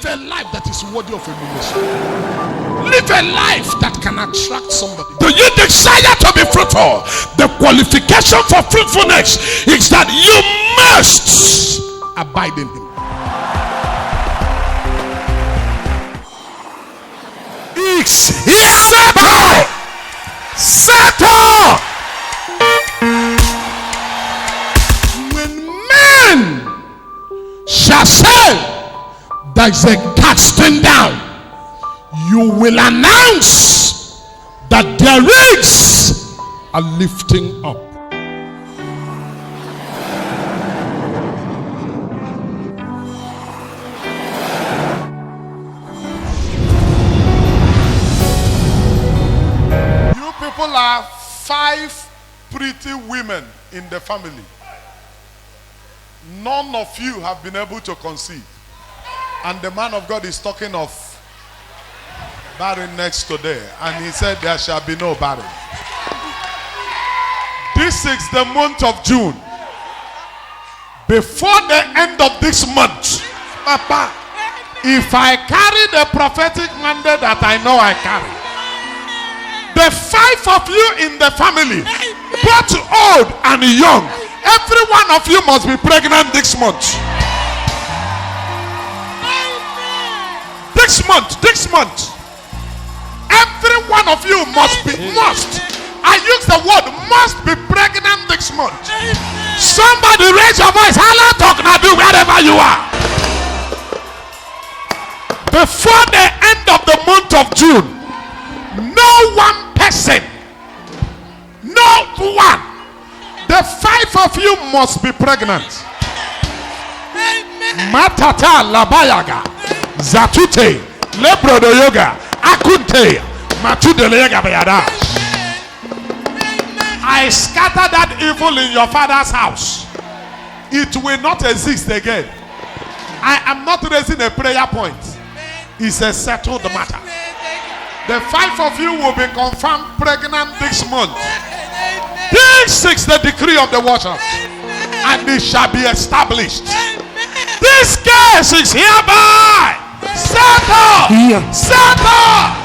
Live a life that is worthy of emulation. Live a life that can attract somebody. Do you desire to be fruitful? The qualification for fruitfulness is that you must abide in him. It's hereby settled. When men shall say there is a casting down, you will announce that there is a lifting up. You people are 5 pretty women in the family. None of you have been able to conceive. And the man of God is talking of barrenness today. And he said there shall be no barren. This is the month of June. Before the end of this month, Papa, if I carry the prophetic mandate that I know I carry, the 5 of you in the family, both old and young, every one of you must be pregnant this month. This month, every one of you must. I use the word must be pregnant this month. Somebody raise your voice. Hello, Talknado, wherever you are. Before the end of the month of June, no one person, not one, the 5 of you must be pregnant. Matata labayaga. Zatute, Lebrodo Yoga, Akunte, Matude Yoga Bayada. I scatter that evil in your father's house. It will not exist again. I am not raising a prayer point. It's a settled matter. The 5 of you will be confirmed pregnant this month. This is the decree of the watcher, and it shall be established. This case is hereby settled. Yeah. Settled.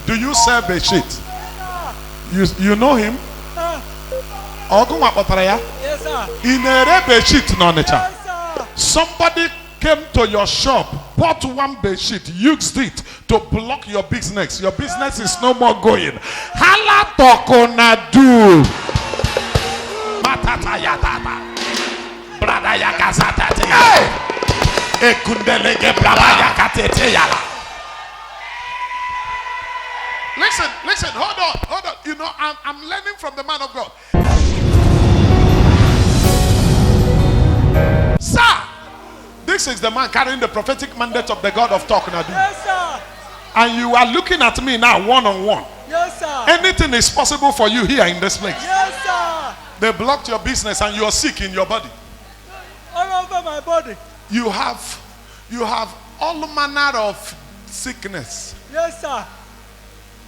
Do you serve a shit? You know him? Yes, sir. In a rebel sheet, no nature. Yes, sir. Somebody came to your shop, bought one bed sheet, used it to block your business. Your business is no more going. Hala Talknado. Matata yatata. Brada yakazata. Hey! Ekundelege brada yakatete yala. Listen, hold on. You know, I'm learning from the man of God. Sir, this is the man carrying the prophetic mandate of the God of Talknado. Yes, sir. And you are looking at me now one-on-one. Yes, sir. Anything is possible for you here in this place. Yes, sir. They blocked your business and you are sick in your body. All over my body. You have all manner of sickness. Yes, sir.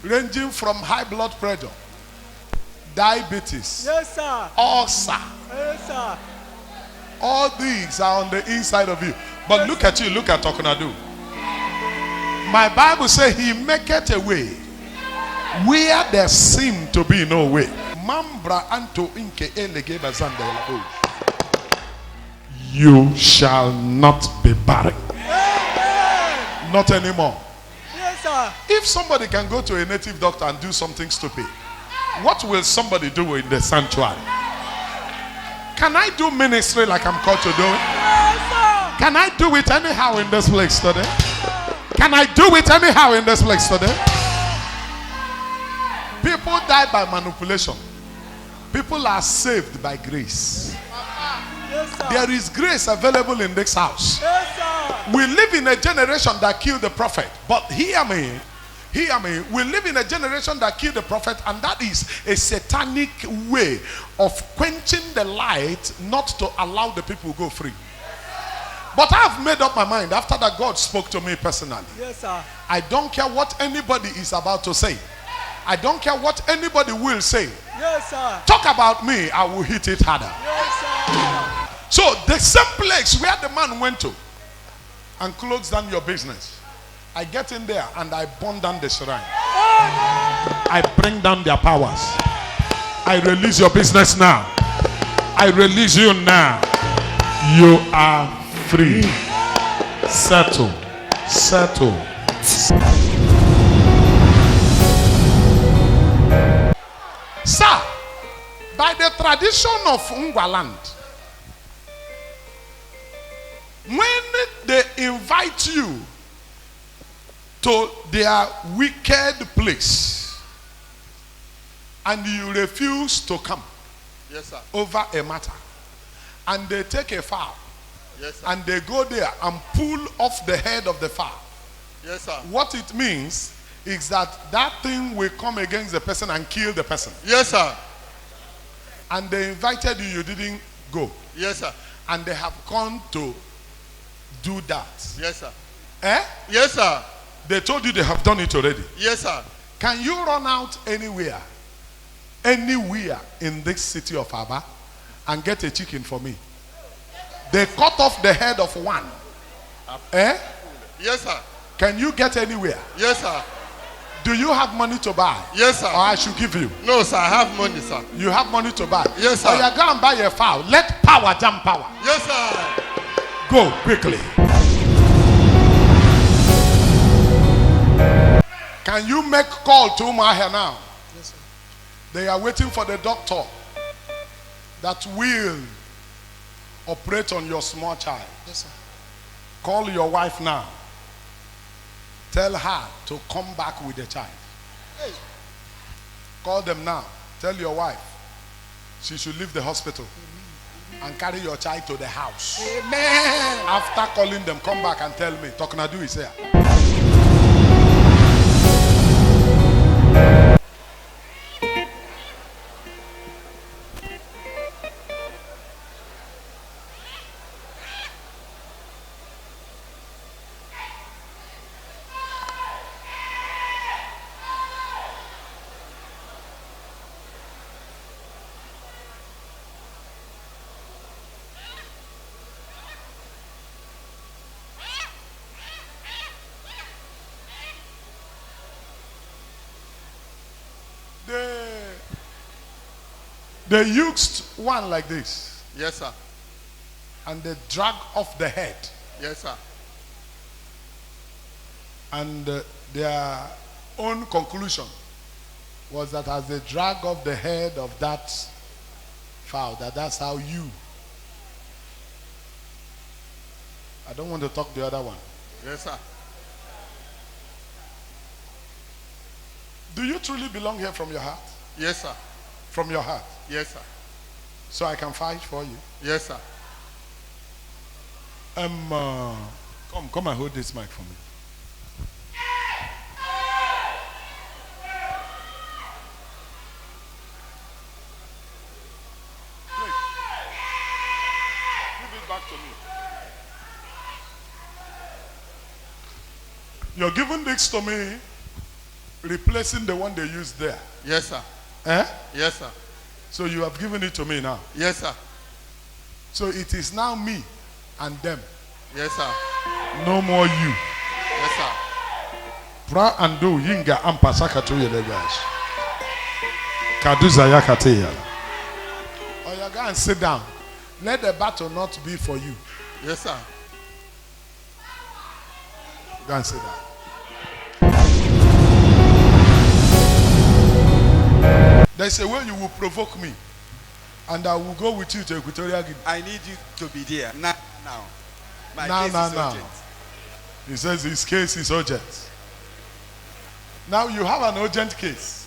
Ranging from high blood pressure, diabetes, Yes, sir. ulcer. Yes, sir. All these are on the inside of you. But Yes, look at you, look at Talknado. My Bible says he maketh a way where there seemed to be no way. Mambra anto inke elege bazanda yalabo. You shall not be barren. Amen. Not anymore. Yes, sir. If somebody can go to a native doctor and do something stupid, what will somebody do in the sanctuary? Can I do ministry like I'm called to do it? Yes, sir. Can I do it anyhow in this place today? Can I do it anyhow in this place today? People die by manipulation. People are saved by grace. Yes, sir. There is grace available in this house. Yes, sir. We live in a generation that killed the prophet. But hear me. We live in a generation that killed the prophet, and that is a satanic way of quenching the light, not to allow the people go free. But I have made up my mind after that God spoke to me personally. Yes, sir. I don't care what anybody is about to say. I don't care what anybody will say. Yes, sir. Talk about me, I will hit it harder. Yes, sir. So So the same place where the man went to and closed down your business, I get in there and I burn down the shrine. I bring down their powers. I release your business now. I release you now. You are free. Settle. Settle. Sir, by the tradition of Ngwaland, when they invite you to their wicked place and you refuse to come, Yes, sir. over a matter, and they take a fowl, Yes, sir. and they go there and pull off the head of the fowl, Yes, sir. what it means is that that thing will come against the person and kill the person. Yes, sir. And they invited you, you didn't go, Yes, sir. and they have gone to do that. Yes, sir. Eh? Yes, sir. They told you they have done it already. Yes, sir. Can you run out anywhere in this city of Aba and get a chicken for me? They cut off the head of one. Eh? Yes, sir. Can you get anywhere? Yes, sir. Do you have money to buy? Yes, sir. Or I should give you? No, sir. I have money, sir. You have money to buy? Yes, sir. Or you go and buy a fowl. Let power jump power. Yes, sir. Go quickly. Can you make call to Umaha now? Yes, sir. They are waiting for the doctor that will operate on your small child. Yes, sir. Call your wife now. Tell her to come back with the child. Hey. Call them now. Tell your wife she should leave the hospital and carry your child to the house. Amen. After calling them, come back and tell me Talknado is here. They used one like this Yes, sir. and they drag off the head, Yes, sir. and their own conclusion was that as they drag off the head of that fowl, that's how you. I don't want to talk the other one. Yes, sir. Do you truly belong here from your heart? Yes, sir. From your heart. Yes, sir. So I can fight for you. Yes, sir. Come and hold this mic for me. Please. Give it back to me. You're giving this to me, replacing the one they used there. Yes, sir. Eh? Yes, sir. So you have given it to me now. Yes, sir. So it is now me and them. Yes, sir. No more you. Yes, sir. Pra and do yinga ampa sakatu yelegash. Kaduza yakate yala. Or you go and sit down. Let the battle not be for you. Yes, sir. Go and sit down. There's a way you will provoke me, and I will go with you to Equatorial Guinea. I need you to be there now. My Now, case now, is now. urgent. He says his case is urgent. Now you have an urgent case,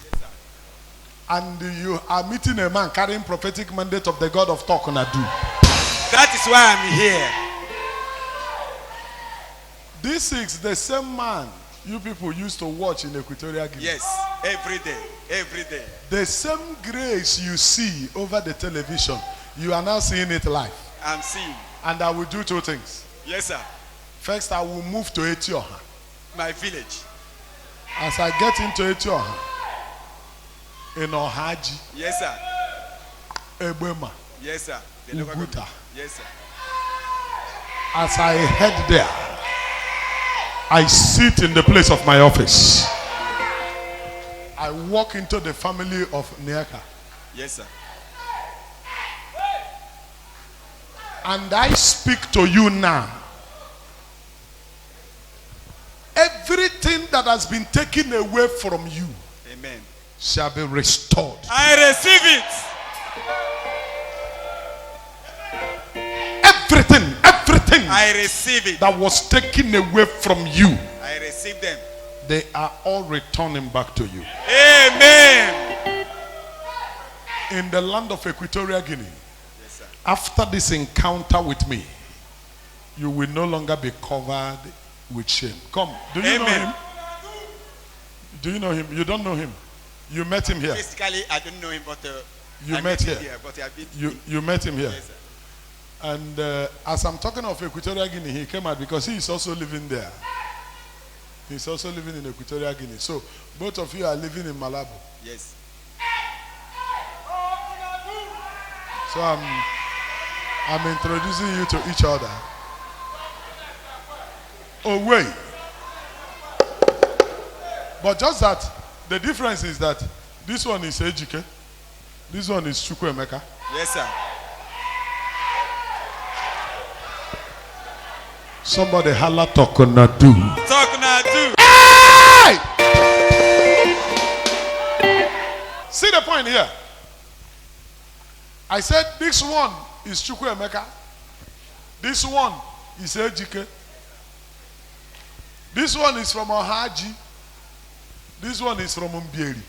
and you are meeting a man carrying prophetic mandate of the God of Talknado. That is why I'm here. This is the same man you people used to watch in Equatorial Guinea. Yes, every day, every day. The same grace you see over the television, you are now seeing it live. I'm seeing. And I will do two things. Yes, sir. First, I will move to Etioha. My village. As I get into Etioha, in Ohaji, Yes, sir. Ebema, Yes, sir. The local Uguta, government. Yes, sir. As I head there, I sit in the place of my office. I walk into the family of Niaka. Yes, sir. And I speak to you now. Everything that has been taken away from you Amen. shall be restored. I receive it. Everything I receive it. that was taken away from you, I receive them. they are all returning back to you. Amen. In the land of Equatorial Guinea, Yes, sir. after this encounter with me, you will no longer be covered with shame. Come, do you know Amen. him? Do you know him? You don't know him. You met him here. Basically, I don't know him, but You I met him here. But I've been. You met him here. Yes, sir. And as I'm talking of Equatorial Guinea, he came out because he is also living there. He's also living in Equatorial Guinea. So both of you are living in Malabo. Yes. So I'm introducing you to each other. Oh wait. But just that the difference is that this one is Ejike, this one is Chukwuemeka. Yes, sir. Somebody holla Talknado. Talknado. Hey! See the point here. I said this one is Chukwuemeka. This one is Ejike. This one is from Ohaji. This one is from Umbieri.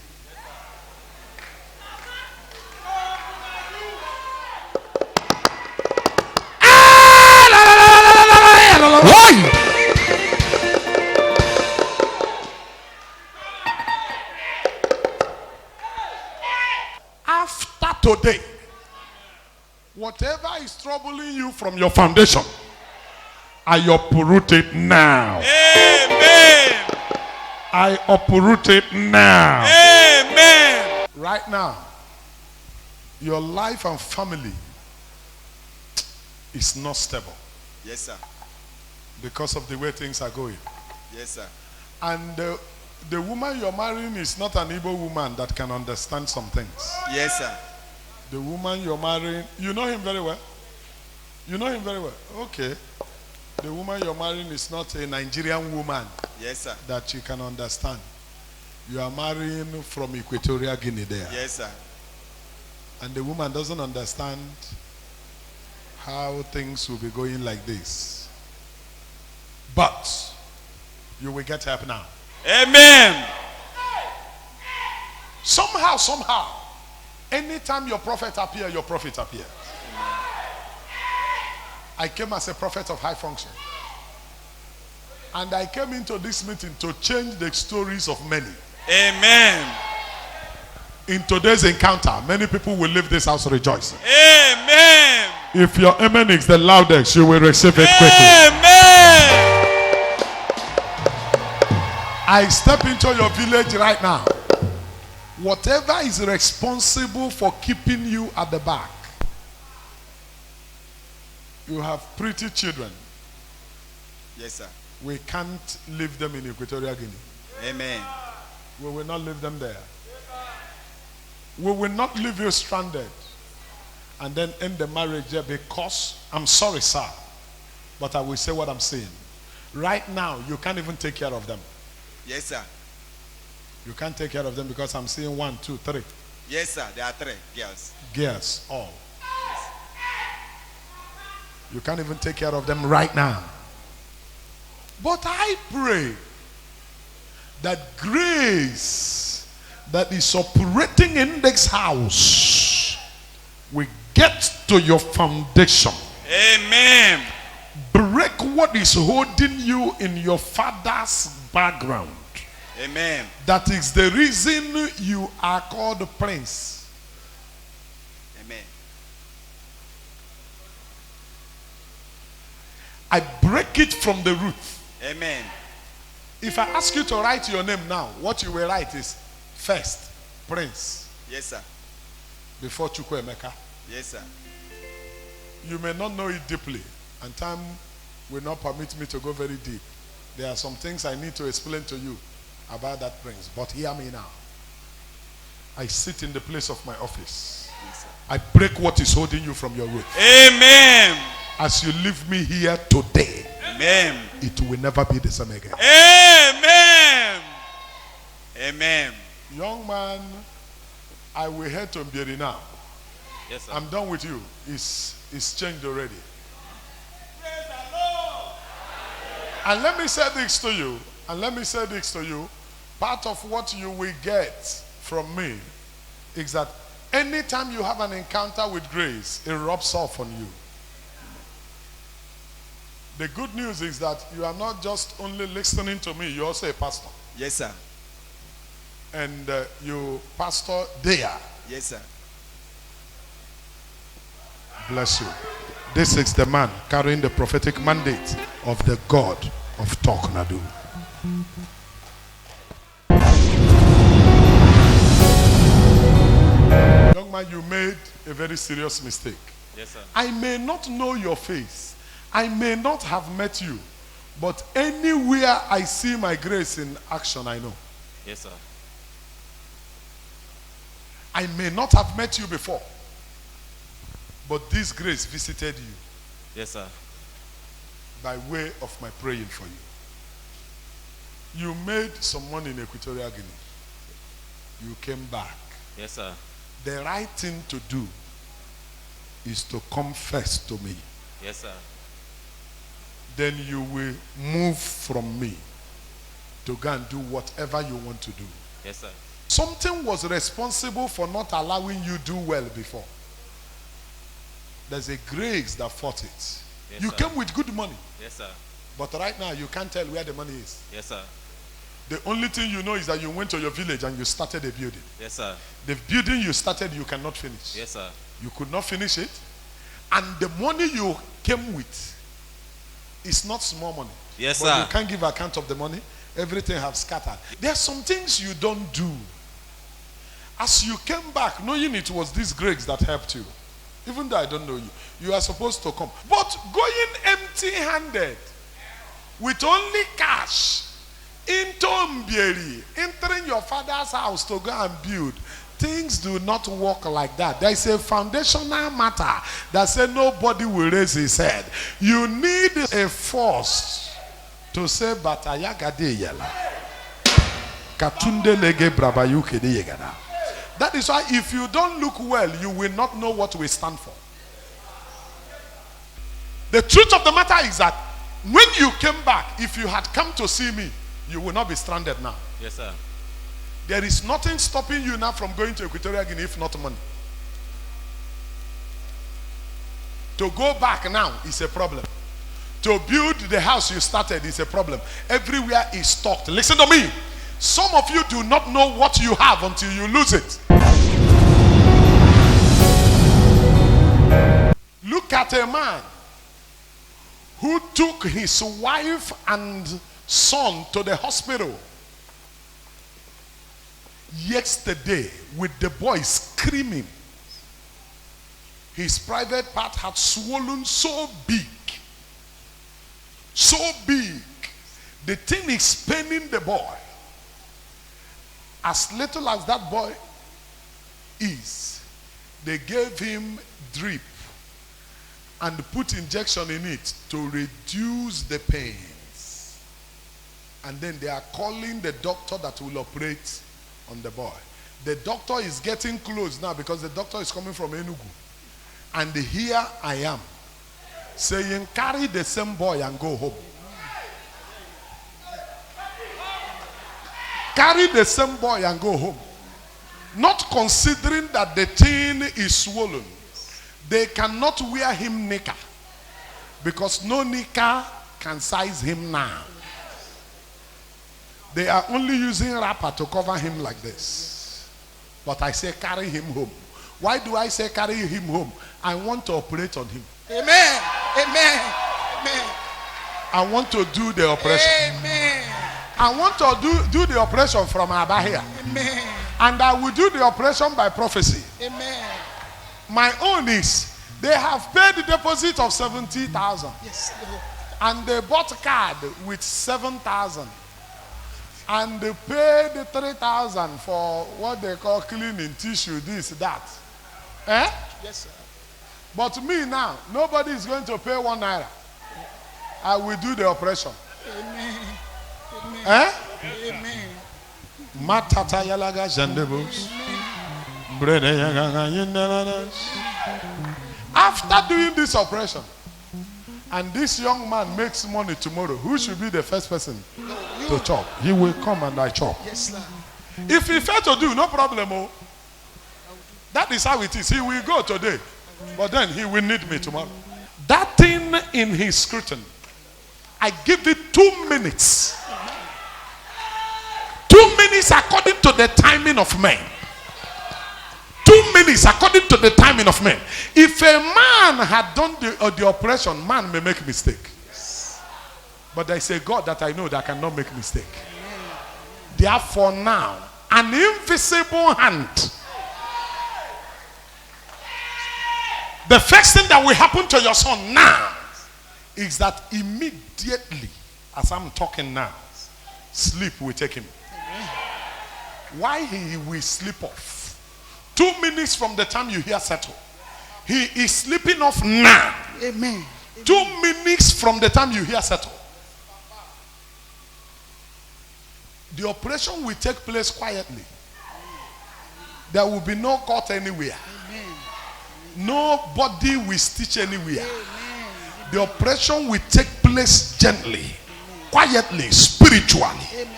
After today, whatever is troubling you from your foundation, I uproot it now. Amen. I uproot it now. Amen. Right now, your life and family is not stable Yes, sir. because of the way things are going. Yes, sir. And the woman you're marrying is not an Igbo woman that can understand some things. Yes, sir. The woman you're marrying, you know him very well. You know him very well. Okay. The woman you're marrying is not a Nigerian woman Yes, sir. that you can understand. You are marrying from Equatorial Guinea there. Yes, sir. And the woman doesn't understand how things will be going like this. But you will get help now. Amen. Somehow, anytime your prophet appears, your prophet appears. I came as a prophet of high function. And I came into this meeting to change the stories of many. Amen. In today's encounter, many people will leave this house rejoicing. Amen. If your amen is the loudest, you will receive it quickly. Amen. I step into your village right now. Whatever is responsible for keeping you at the back. You have pretty children. Yes, sir. We can't leave them in Equatorial Guinea. Amen. We will not leave them there. We will not leave you stranded and then end the marriage there because, I'm sorry, sir, but I will say what I'm saying. Right now, you can't even take care of them. Yes, sir. You can't take care of them because I'm seeing 1, 2, 3 Yes, sir. There are 3 girls. girls, all. You can't even take care of them right now. But I pray that grace that is operating in this house will get to your foundation. Amen. Break what is holding you in your father's background. Amen. That is the reason you are called the prince. Amen. I break it from the root. Amen. If I ask you to write your name now, what you will write is first, Prince, Yes, sir. before Chukwuemeka. Yes, sir. You may not know it deeply, and time will not permit me to go very deep. There are some things I need to explain to you about that prince, but hear me now. I sit in the place of my office. I break what is holding you from your root. Amen. As you leave me here today, Amen. it will never be the same again. Amen. Amen. Young man, I will head to Mbieri now. Yes, sir. I'm done with you. It's changed already. And let me say this to you. Part of what you will get from me is that anytime you have an encounter with grace, it rubs off on you. The good news is that you are not just only listening to me, you're also a pastor. Yes, sir. And you pastor there. Yes, sir. Bless you. This is the man carrying the prophetic mandate of the God of Talknado. Young man, you made a very serious mistake. Yes, sir. I may not know your face. I may not have met you. But anywhere I see my grace in action, I know. Yes, sir. I may not have met you before. But this grace visited you. Yes, sir. By way of my praying for you. You made some money in Equatorial Guinea. You came back. Yes, sir. The right thing to do is to come first to me. Yes, sir. Then you will move from me to go and do whatever you want to do. Yes, sir. Something was responsible for not allowing you do well before. There's a grace that fought it. Yes, you sir. came with good money. Yes, sir. But right now you can't tell where the money is. Yes, sir. The only thing you know is that you went to your village and you started a building. Yes, sir. The building you started, you cannot finish. Yes, sir. You could not finish it. And the money you came with is not small money. Yes, but sir. you can't give account of the money. Everything has scattered. There are some things you don't do. As you came back, knowing it was this grace that helped you, even though I don't know you, you are supposed to come. But going empty-handed, with only cash, into Mbieri, entering your father's house to go and build, things do not work like that. There is a foundational matter that says nobody will raise his head. You need a force to say, Batayagade yela. Katunde lege brabayuke de yegada. That is why if you don't look well, you will not know what we stand for. The truth of the matter is that when you came back, if you had come to see me, you will not be stranded now. Yes, sir. There is nothing stopping you now from going to Equatorial Guinea if not money. To go back now is a problem. To build the house you started is a problem. Everywhere is stocked. Listen to me. Some of you do not know what you have until you lose it. Look at a man who took his wife and son to the hospital yesterday with the boy screaming. His private part had swollen so big. So big. The thing is paining the boy. As little as that boy is, they gave him drip and put injection in it to reduce the pains. And then they are calling the doctor that will operate on the boy. The doctor is getting close now because the doctor is coming from Enugu. And here I am saying, carry the same boy and go home. Carry the same boy and go home. Not considering that the thing is swollen. They cannot wear him knicker because no knicker can size him now. They are only using wrapper to cover him like this. But I say carry him home. Why do I say carry him home? I want to operate on him. Amen. Amen. Amen. I want to do the operation. Amen. I want to do the operation from ABIA. Amen. And I will do the operation by prophecy. Amen. My own is They have paid the deposit of 70,000. Yes, Lord. And they bought a card with 7,000. And they paid 3,000 for what they call cleaning, tissue, this, that. Eh? Yes, sir. But me now, nobody is going to pay 1 naira. I will do the operation. Amen. Amen. Eh? Amen. Matata yalaga jandebos. After doing this operation, and this young man makes money tomorrow, who should be the first person to chop? He will come and I chop. Yes, sir. If he fail to do, no problem. Oh. That is how it is. He will go today, but then he will need me tomorrow. That thing in his scrutiny, I give it 2 minutes. 2 minutes according to the timing of men. 2 minutes according to the timing of men. If a man had done the operation, man may make mistake. But there is a God that I know that cannot make mistake. Therefore now, an invisible hand. The first thing that will happen to your son now is that immediately, as I'm talking now, sleep will take him. Why he will sleep off? 2 minutes from the time you hear settle. He is sleeping off now. Amen. 2 minutes from the time you hear settle. The operation will take place quietly. There will be no cut anywhere. Nobody will stitch anywhere. The operation will take place gently, quietly, spiritually.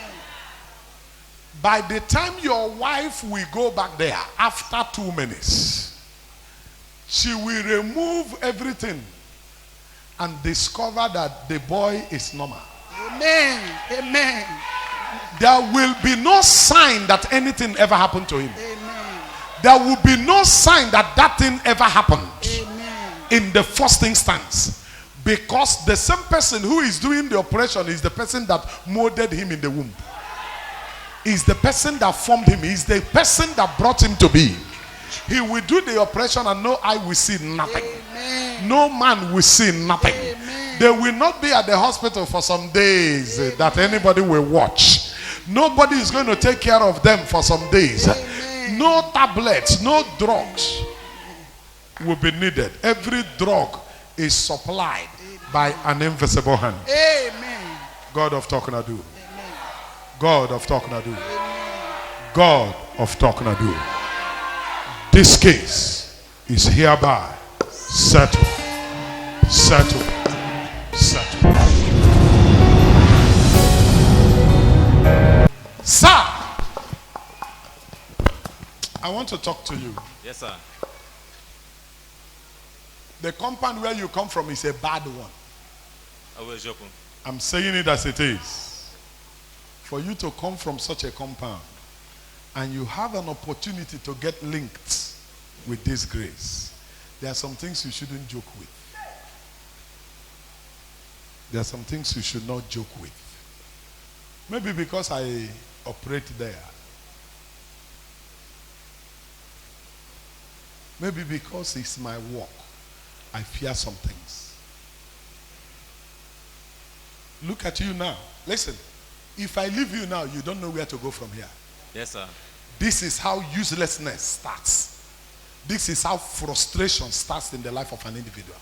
By the time your wife will go back there after 2 minutes, she will remove everything and discover that the boy is normal. Amen. Amen. There will be no sign that anything ever happened to him. Amen. There will be no sign that that thing ever happened. Amen. In the first instance. Because the same person who is doing the operation is the person that molded him in the womb. Is the person that formed him. Is the person that brought him to be. He will do the operation and no eye will see nothing. Amen. No man will see nothing. Amen. They will not be at the hospital for some days that anybody will watch. Nobody is going to take care of them for some days. Amen. No tablets, no drugs will be needed. Every drug is supplied by an invisible hand. Amen. God of Talknado. God of Talknado. God of Talknado. This case is hereby settled. Settled. Settled. Sir, I want to talk to you. Yes, sir. The compound where you come from is a bad one. I will joke. I'm saying it as it is. For you to come from such a compound and you have an opportunity to get linked with this grace, there are some things you shouldn't joke with. There are some things you should not joke with. Maybe because I operate there. Maybe because it's my work. I fear some things. Look at you now. Listen. If I leave you now, you don't know where to go from here. Yes, sir. This is how uselessness starts. This is how frustration starts in the life of an individual.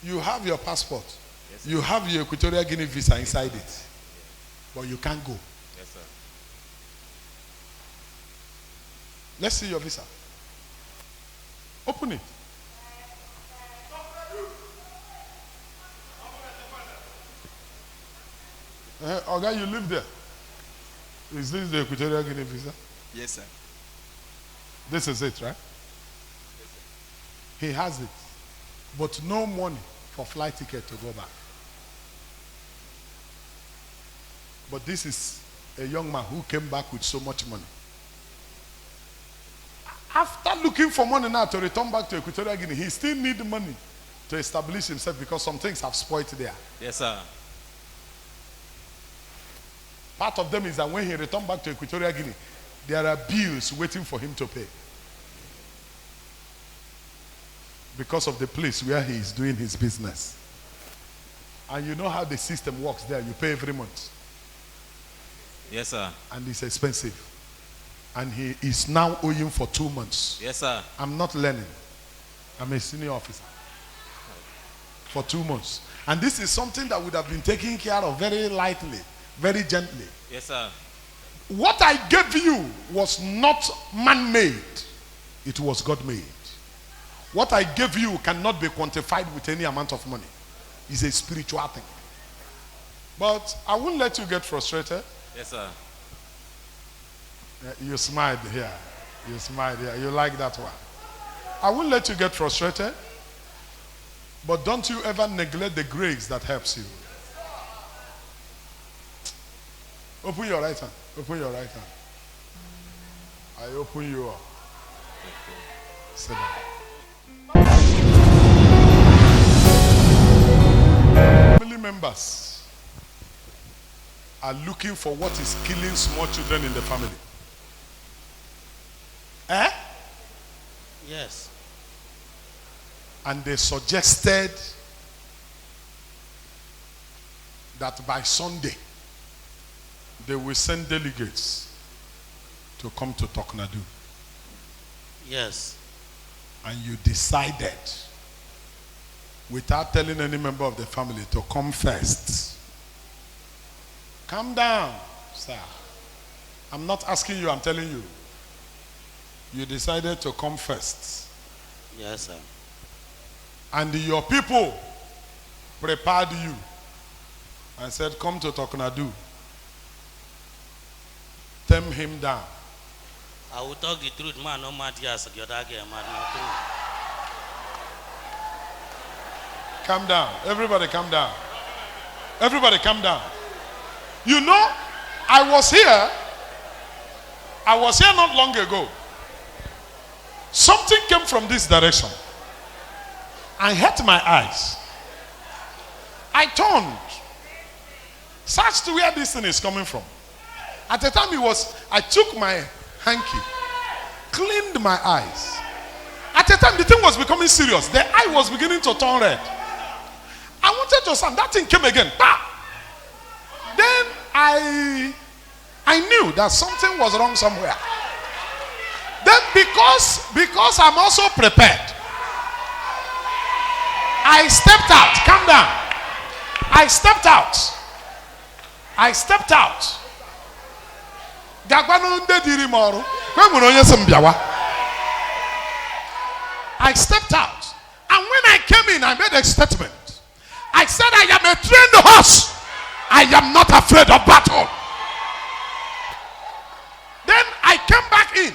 You have your passport. Yes, sir. You have your Equatorial Guinea visa inside it. But you can't go. Yes, sir. Let's see your visa. Open it. Oga, you live there. Is this the Equatorial Guinea visa? Yes, sir. This is it, right? He has it. But no money for flight ticket to go back. But this is a young man who came back with so much money. After looking for money now to return back to Equatorial Guinea, he still needs money to establish himself because some things have spoiled there. Yes, sir. Part of them is that when he returned back to Equatorial Guinea, there are bills waiting for him to pay. because of the place where he is doing his business. And you know how the system works there. You pay every month. Yes, sir. And it's expensive. And he is now owing for 2 months. Yes, sir. I'm not learning. I'm a senior officer. For 2 months. And this is something that would have been taken care of very lightly, very gently. Yes, sir. What I gave you was not man-made. It was God-made. What I gave you cannot be quantified with any amount of money. It's a spiritual thing. But I won't let you get frustrated. Yes, sir. You smiled here. You smiled here. You like that one. I won't let you get frustrated. But don't you ever neglect the grace that helps you. Open your right hand. Open your right hand. I open you up. Sit down. Family members are looking for what is killing small children in the family. Eh? Yes. And they suggested that by Sunday they will send delegates to come to Talknado. Yes. And you decided, without telling any member of the family, to come first. Calm down, sir. I'm not asking you, I'm telling you. You decided to come first. Yes, sir. And your people prepared you and said, come to Talknado. Tame him down. I will talk the truth, man. No matter yes, the other girl, man. No truth. Calm down. Everybody calm down. Everybody calm down. You know, I was here not long ago. Something came from this direction. I hurt my eyes. I turned. Searched where this thing is coming from. At the time I took my hanky, cleaned my eyes. At the time the thing was becoming serious. The eye was beginning to turn red. I wanted to stand. That thing came again. Bah! Then I knew that something was wrong somewhere. Then because I'm also prepared, I stepped out. Calm down. I stepped out. I stepped out. I stepped out. And when I came in, I made a statement. I said, I am a trained horse. I am not afraid of battle. Then I came back in.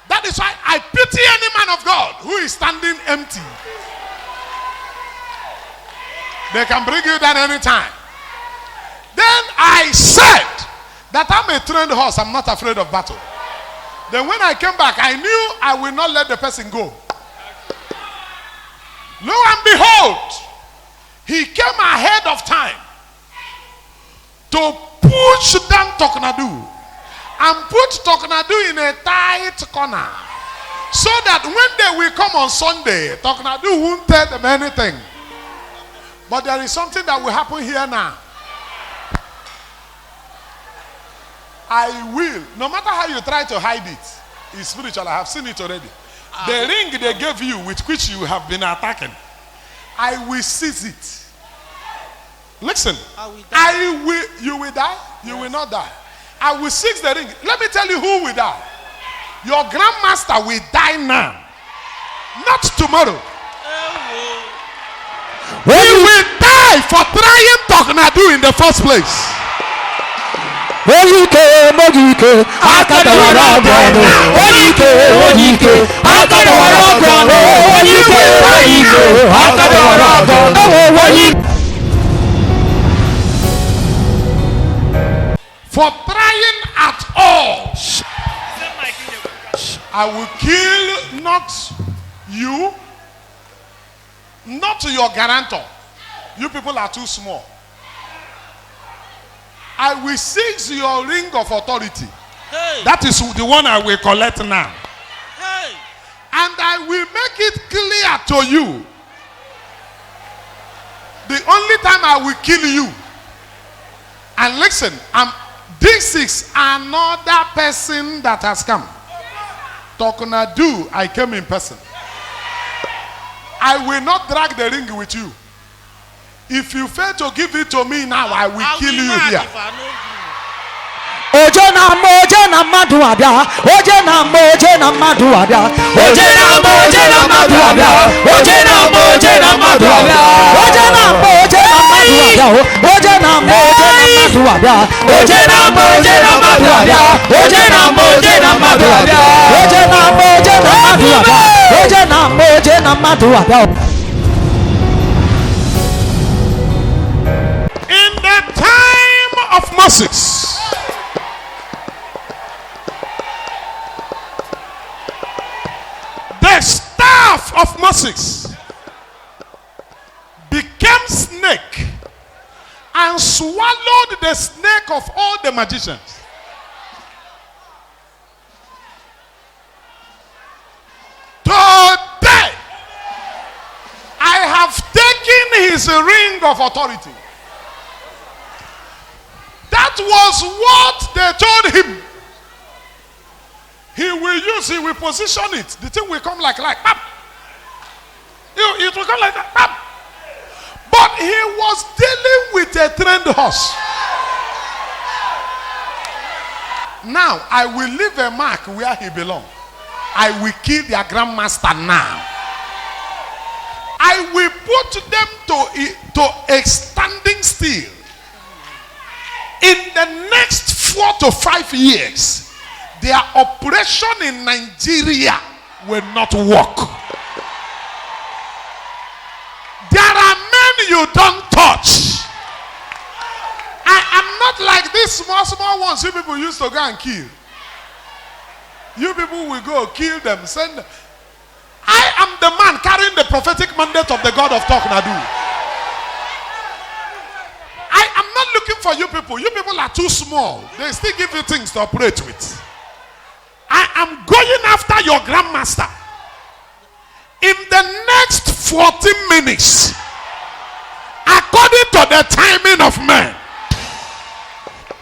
That is why I pity any man of God who is standing empty. They can bring you down anytime. Then I said that I'm a trained horse. I'm not afraid of battle. Then when I came back, I knew I will not let the person go. Lo and behold, he came ahead of time to push down Talknado and put Talknado in a tight corner, so that when they will come on Sunday, Talknado won't tell them anything. But there is something that will happen here now. I will, no matter how you try to hide it, it's spiritual. I have seen it already. The ring they gave you with which you have been attacking, I will seize it. Listen, you will die, you will not die. I will seize the ring. Let me tell you who will die. Your grandmaster will die now, not tomorrow. He will die for trying Talknado in the first place. For trying at all, I will kill not you, not your guarantor. You people are too small. I will seize your ring of authority. Hey. That is the one I will collect now. Hey. And I will make it clear to you. The only time I will kill you. And listen, this is another person that has come. Talknado, I came in person. I will not drag the ring with you. If you fail to give it to me now, I will kill you here. Ojena madhuabia, ojena madhuabia, ojena madhuabia, ojena madhuabia, ojena madhuabia, ojena madhuabia, ojena madhuabia, ojena madhuabia, ojena madhuabia. In the time of Moses, the staff of Moses became snake and swallowed the snake of all the magicians. Today, I have taken his ring of authority. That was what they told him. He will position it. The thing will come like pap. It will come like that. Pap. But he was dealing with a trained horse. Now, I will leave a mark where he belongs. I will kill their grandmaster now. I will put them to a standing still. In the next 4 to 5 years, their operation in Nigeria will not work. There are men you don't touch. I am not like these small ones you people used to go and kill. You people will go kill them, send them. I am the man carrying the prophetic mandate of the God of Talknado. I am not looking for you people. You people are too small. They still give you things to operate with. I am going after your grandmaster. In the next 40 minutes, according to the timing of men,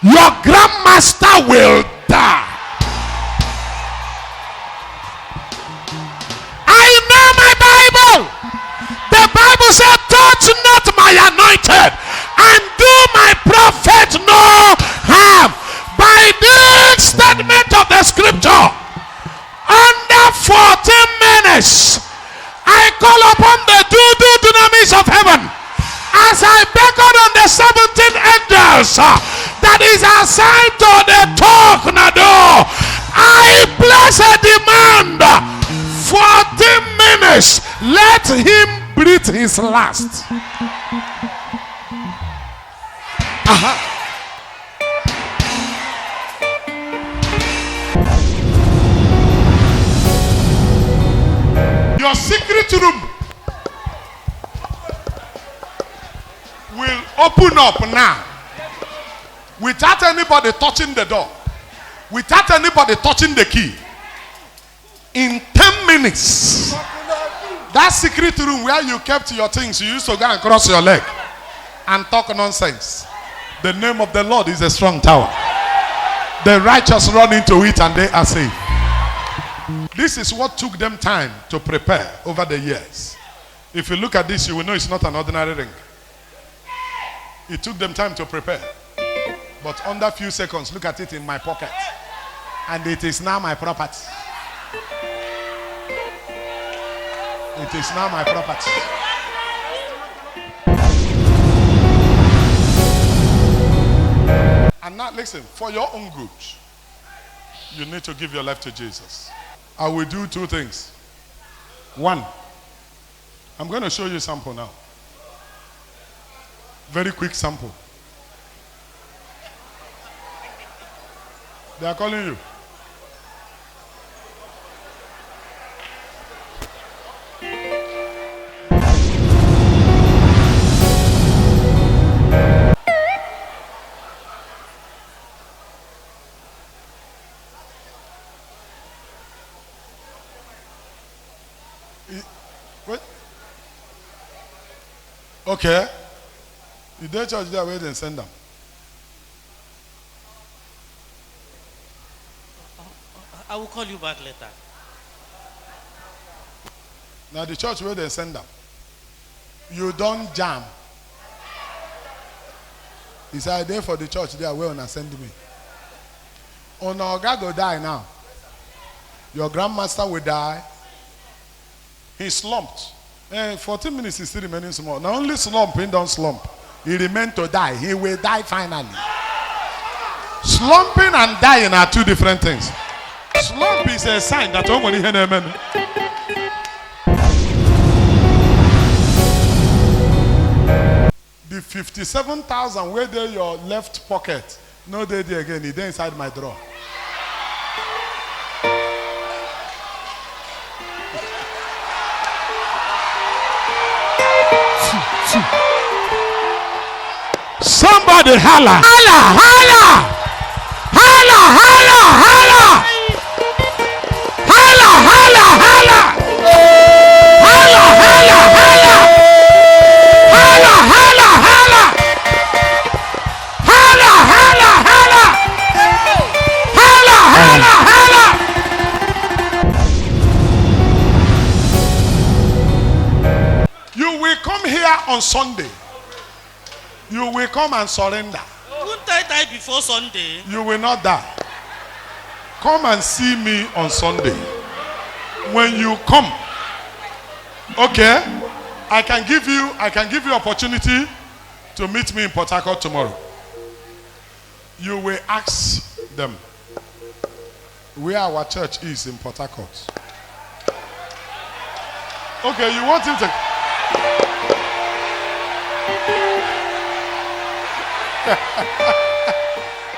your grandmaster will die. I know my Bible. The Bible said, touch not my anointed and do my prophet no harm. By this statement of the scripture, under 14 minutes, I call upon the dunamis of heaven as I beckon on the 17 angels that is assigned to the Talknado. I place a demand. 14 minutes. Let him breathe his last. Your secret room will open up now without anybody touching the door, without anybody touching the key. In 10 minutes, that secret room where you kept your things, you used to go and cross your leg and talk nonsense. The name of the Lord is a strong tower. The righteous run into it and they are saved. This is what took them time to prepare over the years. If you look at this, you will know it's not an ordinary ring. It took them time to prepare. But under a few seconds, look at it in my pocket. And it is now my property. It is now my property. And now listen, for your own good, you need to give your life to Jesus. I will do 2 things. 1, I'm going to show you a sample now. Very quick sample. They are calling you. Okay. You don't church there where they send them. I will call you back later. Now the church where they send them. You don't jam. He said, I there for the church there where you send me. Oh no, God will die now. Your grandmaster will die. He slumped. 14 minutes is still remaining small. Now only slump, he don't slump. He remained to die. He will die finally. Slumping and dying are two different things. Slump is a sign that only the 57,000 where they your left pocket. No day there again. It's inside my drawer. Somebody holla. Holla, holla. Holla, holla, holla. Holla, holla, holla. Holla, holla, holla. Holla, holla, holla. Holla, holla, holla. Holla, holla, holla. You will come here on Sunday. You will come and surrender. Won't I die before Sunday? You will not die. Come and see me on Sunday. When you come, okay, I can give you opportunity to meet me in PORTHARCOURT tomorrow. You will ask them where our church is in PORTHARCOURT. Okay, you want him to.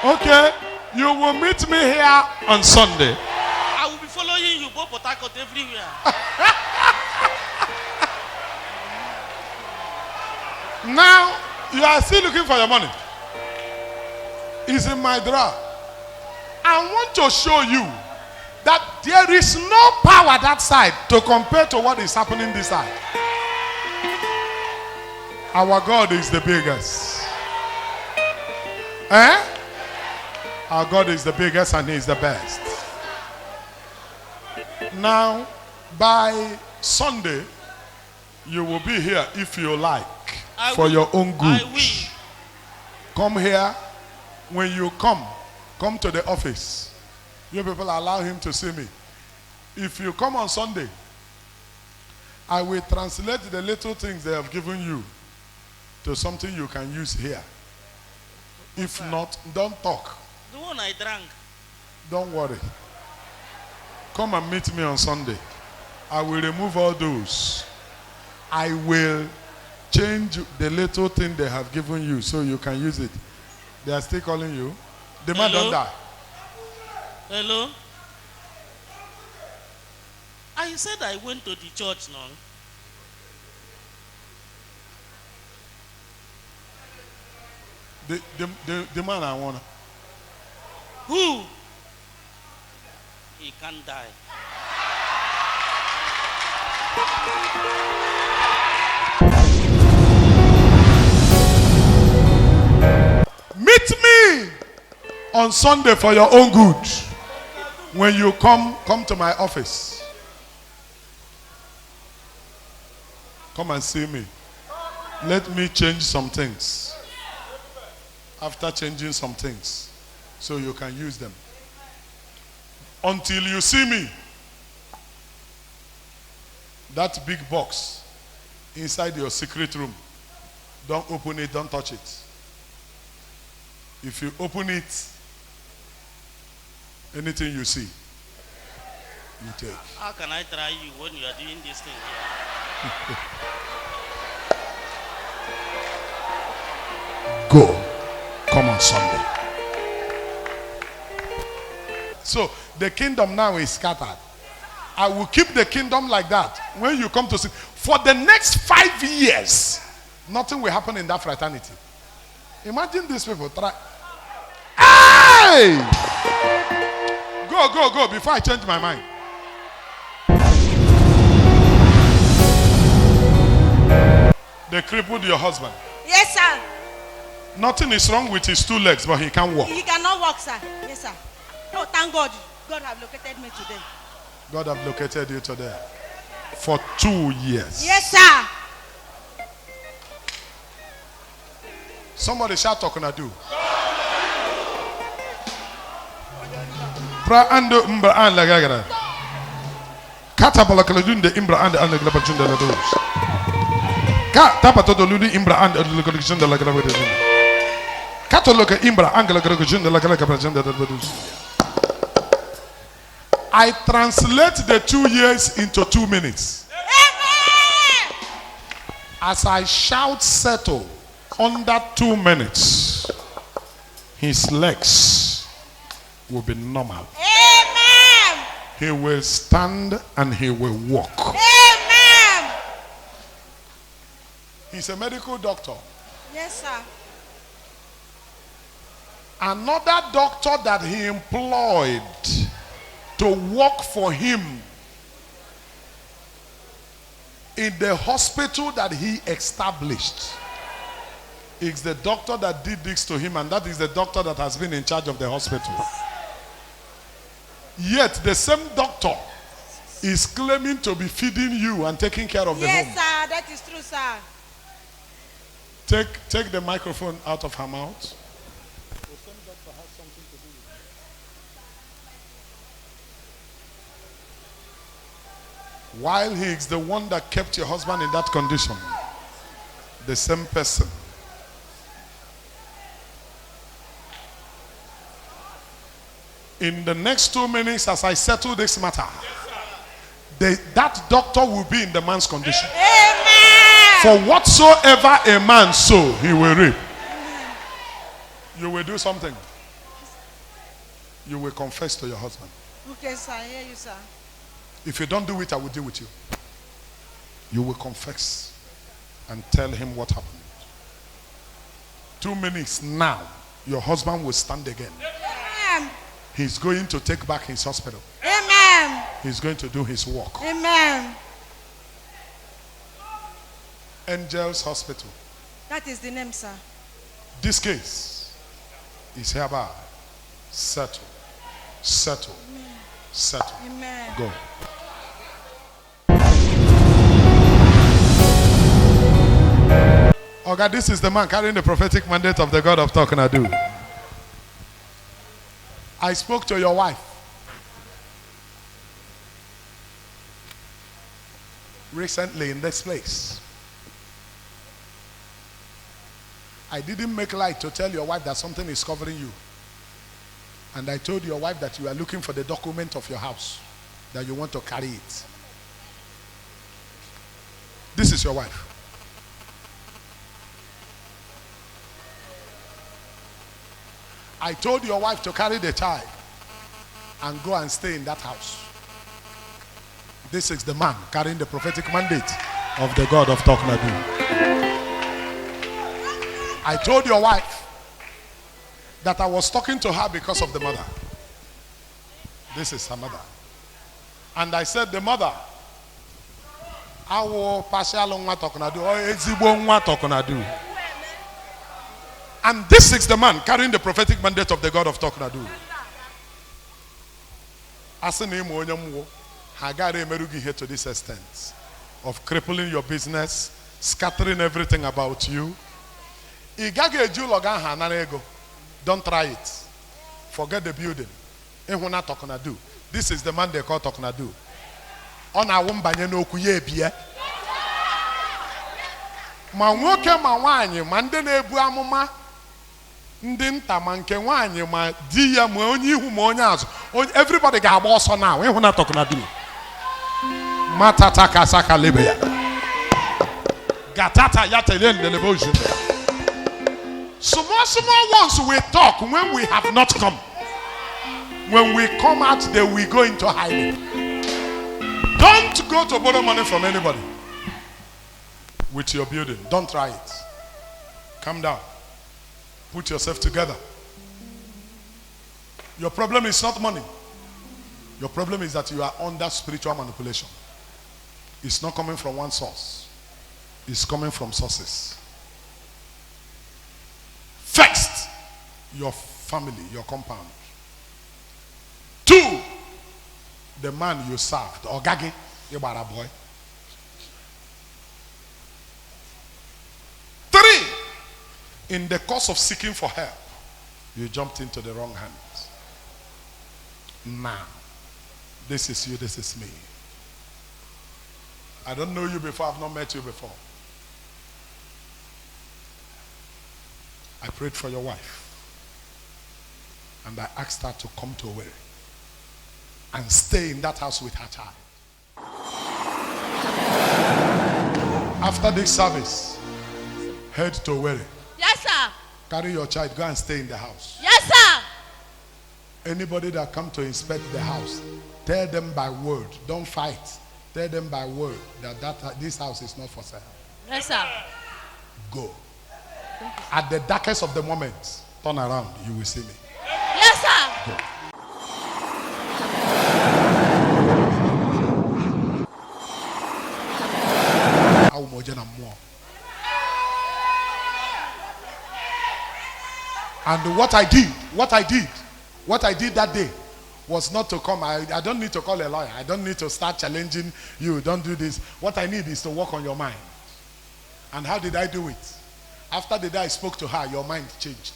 Okay, you will meet me here on Sunday. I will be following you, go PORTHARCOURT everywhere. Now, you are still looking for your money. It's in my drawer. I want to show you that there is no power that side to compare to what is happening this side. Our God is the biggest. Eh? Our God is the biggest and He is the best. Now, by Sunday, you will be here if you like for your own good. I will. Come here. When you come to the office. You people allow him to see me. If you come on Sunday, I will translate the little things they have given you to something you can use here. If not, don't talk. The one I drank. Don't worry. Come and meet me on Sunday. I will remove all those. I will change the little thing they have given you so you can use it. They are still calling you. The man don't die. Hello? I said I went to the church now. The man I want. Who? He can't die. Meet me on Sunday for your own good. When you come to my office. Come and see me. Let me change some things. After changing some things, so you can use them. Until you see me, that big box inside your secret room, don't open it, don't touch it. If you open it, anything you see, you take. How can I try you when you are doing this thing here? Go. Come on Sunday. So the kingdom now is scattered. I will keep the kingdom like that. When you come to see, for the next 5 years, nothing will happen in that fraternity. Imagine these people try. Hey! Go before I change my mind. The They crippled your husband. Yes, sir. Nothing is wrong with his 2 legs, but he can't walk. He cannot walk, sir. Yes, sir. Oh, thank God. God have located me today. God have located you today. For 2 years. Yes, sir. Somebody shout Talknado. Pra ando mbra an la gagara. Katabala kalajun de imbra and the glabajun de la dos. Ka tapato do ludi imbra and the glabajun de la glabajun. Katoloka imbra and the glabajun de la glabajun de la dos. I translate the 2 years into 2 minutes. Amen. As I shout settle, under 2 minutes, his legs will be normal. Amen. He will stand and he will walk. Amen. He's a medical doctor. Yes, sir. Another doctor that he employed to work for him in the hospital that he established is the doctor that did this to him, and that is the doctor that has been in charge of the hospital. Yet the same doctor is claiming to be feeding you and taking care of the Yes, home. sir. That is true, sir. Take the microphone out of her mouth. While he is the one that kept your husband in that condition, the same person in the next 2 minutes, as I settle this matter, that doctor will be in the man's condition. Amen. For whatsoever a man sow, he will reap. You will do something. You will confess to your husband. Okay, sir. I hear you, sir. If you don't do it, I will deal with you. You will confess and tell him what happened. 2 minutes now, your husband will stand again. Amen. He's going to take back his hospital. Amen. He's going to do his work. Amen. Angels Hospital. That is the name, sir. This case is hereby settled. Settled. Settled. Amen. Go. Oh God, this is the man carrying the prophetic mandate of the God of Talknado. I spoke to your wife recently in this place. I didn't make light to tell your wife that something is covering you. And I told your wife that you are looking for the document of your house, that you want to carry it. This is your wife. I told your wife to carry the child and go and stay in that house. This is the man carrying the prophetic mandate of the God of Talknado. I told your wife that I was talking to her because of the mother. This is her mother. And I said, the mother, I will partial nwa Talknado or ezigbo nwa Talknado. And this is the man carrying the prophetic mandate of the God of Talknado. Asinimo onyamwo hagare emerugi here to this extent of crippling your business, scattering everything about you. Igage eju loga ha nara ego. Don't try it. Forget the building. Ehuna Talknado. This is the man they call Talknado. Ona wumbanye n'okwu ya ebie. Ma nwoke ma nwaanyị ma ndị na-ebu amụma ndị nta ma nke nwaanyị ma di ya ma onye ihu ma onye azụ, everybody ga-agba ọsọ now. Ehuna Talknado. Matata kasaka lebe ya. Gatata ya tele ndelebe ojinde. Small ones we talk when we have not come. When we come out, they will go into hiding. Don't go to borrow money from anybody with your building. Don't try it. Calm down. Put yourself together. Your problem is not money. Your problem is that you are under spiritual manipulation. It's not coming from one source. is coming from sources. First, your family, your compound. 2, the man you served, or gagi, a boy. 3, in the course of seeking for help, you jumped into the wrong hands. Now, this is you, this is me. I don't know you before, I've not met you before. I prayed for your wife. And I asked her to come to Owerri and stay in that house with her child. After this service, head to Owerri. Yes, sir. Carry your child, go and stay in the house. Yes, sir. Anybody that come to inspect the house, tell them by word. Don't fight. Tell them by word that this house is not for sale. Yes, sir. Go. At the darkest of the moments, turn around, you will see me. Yes, sir. Go. And what I did that day was not to come. I don't need to call a lawyer. I don't need to start challenging you. Don't do this. What I need is to work on your mind. And how did I do it? After the day I spoke to her, your mind changed.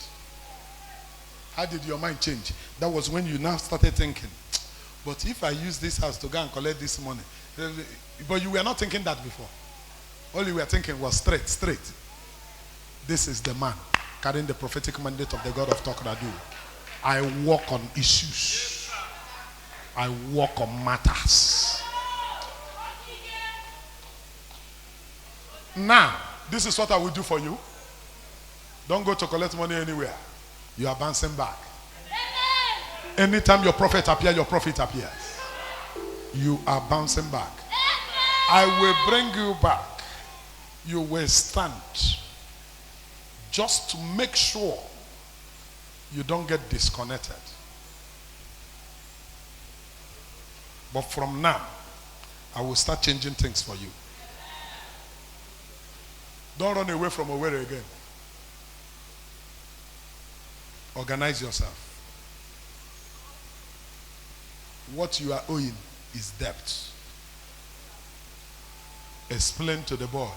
How did your mind change? That was when you now started thinking, but if I use this house to go and collect this money. But you were not thinking that before. All you were thinking was straight. This is the man carrying the prophetic mandate of the God of Talknado. I work on issues. I work on matters. Now, this is what I will do for you. Don't go to collect money anywhere. You are bouncing back. Anytime your prophet appears, your prophet appears. You are bouncing back. I will bring you back. You will stand. Just to make sure you don't get disconnected. But from now, I will start changing things for you. Don't run away from Owerri again. Organize yourself. What you are owing is debt. Explain to the boy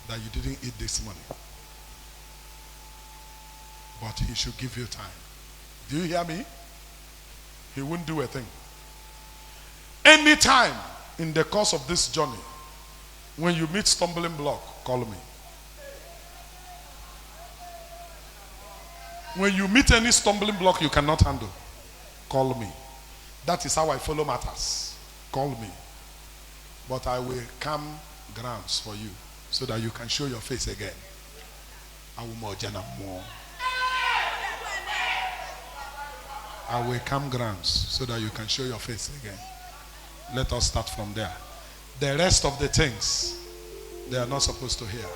that you didn't eat this money. But he should give you time. Do you hear me? He won't do a thing. Anytime in the course of this journey, when you meet stumbling block, call me. When you meet any stumbling block you cannot handle, call me. That is how I follow matters. Call me. But I will calm grounds for you so that you can show your face again. I will more. I will calm grounds so that you can show your face again. Let us start from there. The rest of the things, they are not supposed to hear.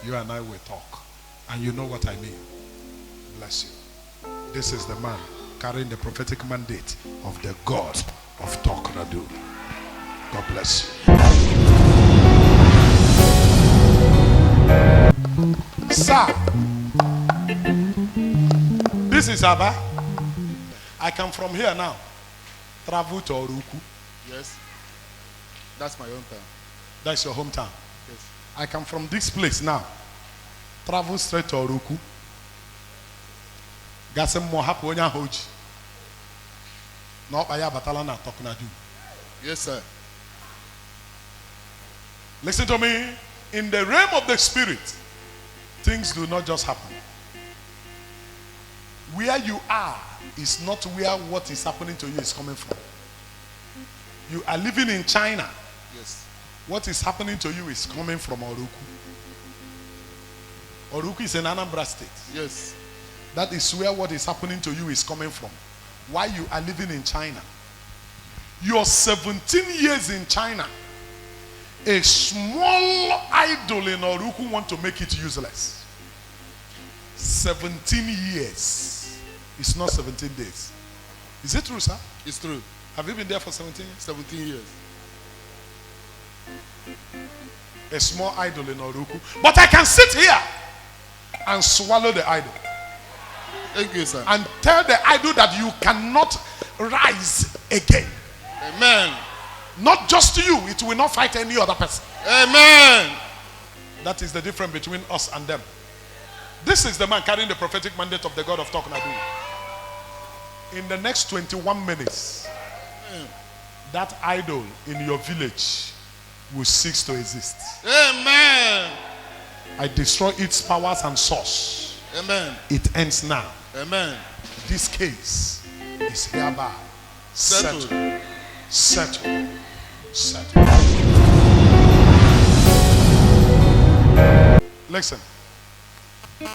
You and I will talk. And you know what I mean. Bless you. This is the man carrying the prophetic mandate of the God of Talknado. God bless you. Sir, this is Abba. I come from here now. Travel to Oruku. Yes. That's my hometown. That's your hometown. Yes. I come from this place now. Travel straight to Oruku. Gasem mo hapo onya hoji. No aya batala na Talknado. Yes, sir. Listen to me. In the realm of the spirit, things do not just happen. Where you are is not where what is happening to you is coming from. You are living in China. Yes. What is happening to you is coming from Oruku. Oruku is in Anambra State. Yes. That is where what is happening to you is coming from. Why you are living in China. You're 17 years in China. A small idol in Oruku want to make it useless. 17 years. It's not 17 days. Is it true, sir? It's true. Have you been there for 17 years? 17 years. a small idol in Oruku. But I can sit here and swallow the idol. Thank you, sir. And tell the idol that you cannot rise again. Amen. Not just you, it will not fight any other person. Amen. That is the difference between us and them. This is the man carrying the prophetic mandate of the God of Talknado. In the next 21 minutes, that idol in your village will cease to exist. Amen. I destroy its powers and source. Amen. It ends now. Amen. This case is hereby settled. Settled. Settled. Settled. Listen.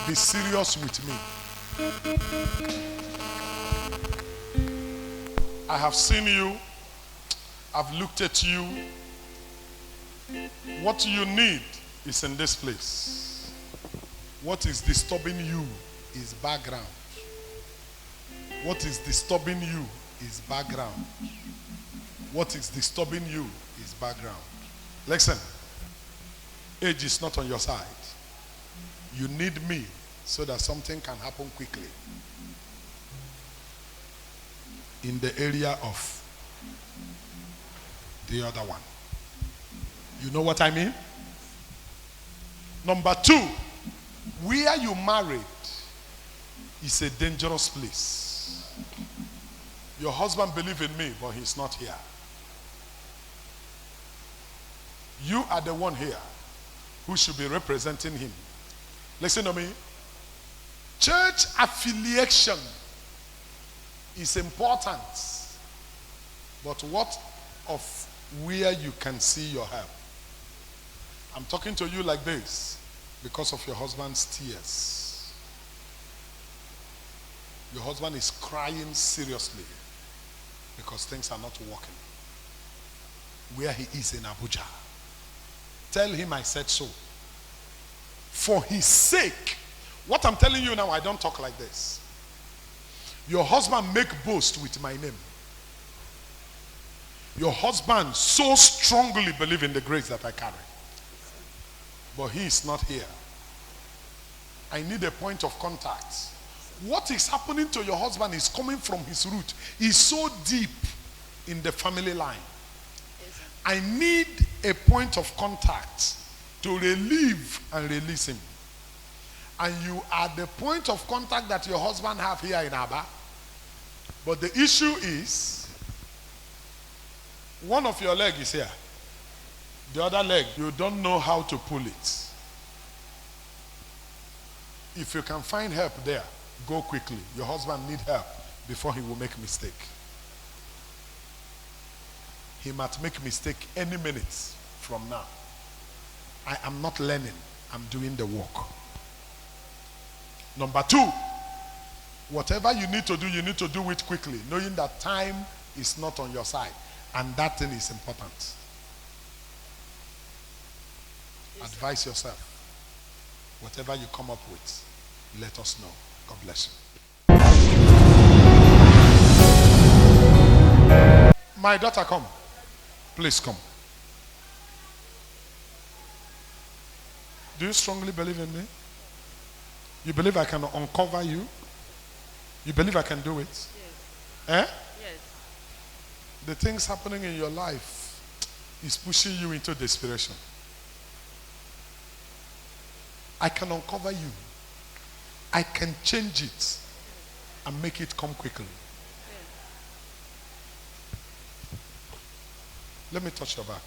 Be serious with me. I have seen you. I've looked at you. What you need is in this place. What is disturbing you is background. What is disturbing you is background. What is disturbing you is background. Listen, age is not on your side. You need me so that something can happen quickly. In the area of the other one. You know what I mean? Number two, where you married is a dangerous place. Your husband believes in me, but he's not here. You are the one here who should be representing him. Listen to me. Church affiliation is important. But what of where you can see your help? I'm talking to you like this because of your husband's tears. Your husband is crying seriously because things are not working. Where he is in Abuja. Tell him I said so. For his sake. What I'm telling you now, I don't talk like this. Your husband make boast with my name. Your husband so strongly believe in the grace that I carry. But he is not here. I need a point of contact. What is happening to your husband is coming from his root. He's so deep in the family line. I need a point of contact to relieve and release him. And you are the point of contact that your husband have here in Aba. But the issue is, one of your leg is here. The other leg, you don't know how to pull it. If you can find help there, go quickly. Your husband need help before he will make mistake. He might make mistake any minute from now. I am not learning. I'm doing the work. Number two, whatever you need to do it quickly, knowing that time is not on your side. And that thing is important. Yes, advise yourself. Whatever you come up with, let us know. God bless you. My daughter, come. Please come. Do you strongly believe in me? You believe I can uncover you? You believe I can do it? Yes. Eh? Yes. The things happening in your life is pushing you into desperation. I can uncover you. I can change it and make it come quickly. Let me touch your back.